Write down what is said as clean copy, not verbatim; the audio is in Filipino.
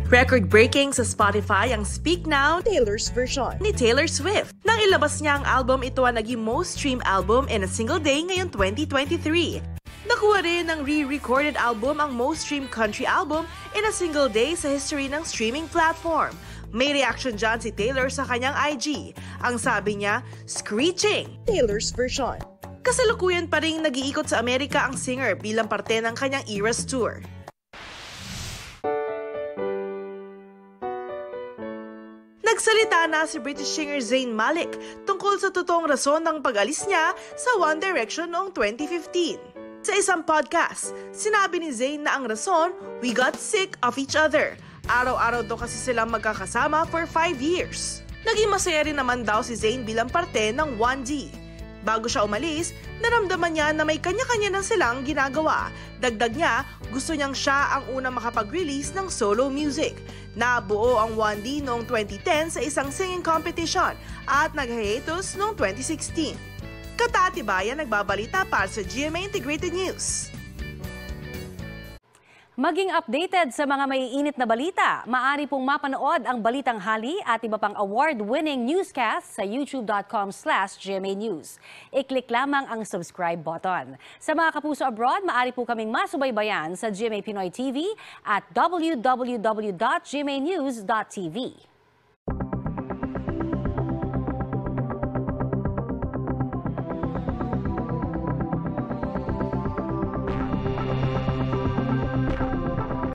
Record-breaking sa Spotify ang Speak Now, Taylor's version ni Taylor Swift. Nang ilabas niya ang album, ito ang naging most streamed album in a single day ngayong 2023. Nakuha rin ng re-recorded album ang most streamed country album in a single day sa history ng streaming platform. May reaction dyan si Taylor sa kanyang IG. Ang sabi niya, "Screeching, Taylor's version." Kasalukuyan pa rin nag-iikot sa Amerika ang singer bilang parte ng kanyang Eras Tour. Nagsalita na si British singer Zayn Malik tungkol sa totoong rason ng pag-alis niya sa One Direction noong 2015. Sa isang podcast, sinabi ni Zayn na ang rason, "We got sick of each other." Araw-araw daw kasi silang magkakasama for 5 years. Naging masaya rin naman daw si Zayn bilang parte ng 1D. Bago siya umalis, naramdaman niya na may kanya-kanya na silang ginagawa. Dagdag niya, gusto niyang siya ang unang makapag-release ng solo music. Nabuo ang 1D noong 2010 sa isang singing competition at nag-hiatus noong 2016. Katatibayan nagbabalita para sa GMA Integrated News. Maging updated sa mga maiinit na balita, maaari pong mapanood ang Balitang Hali at iba pang award-winning newscast sa youtube.com/GMA News. I-click lamang ang subscribe button. Sa mga kapuso abroad, maaari po kaming masubaybayan sa GMA Pinoy TV at www.gmanews.tv.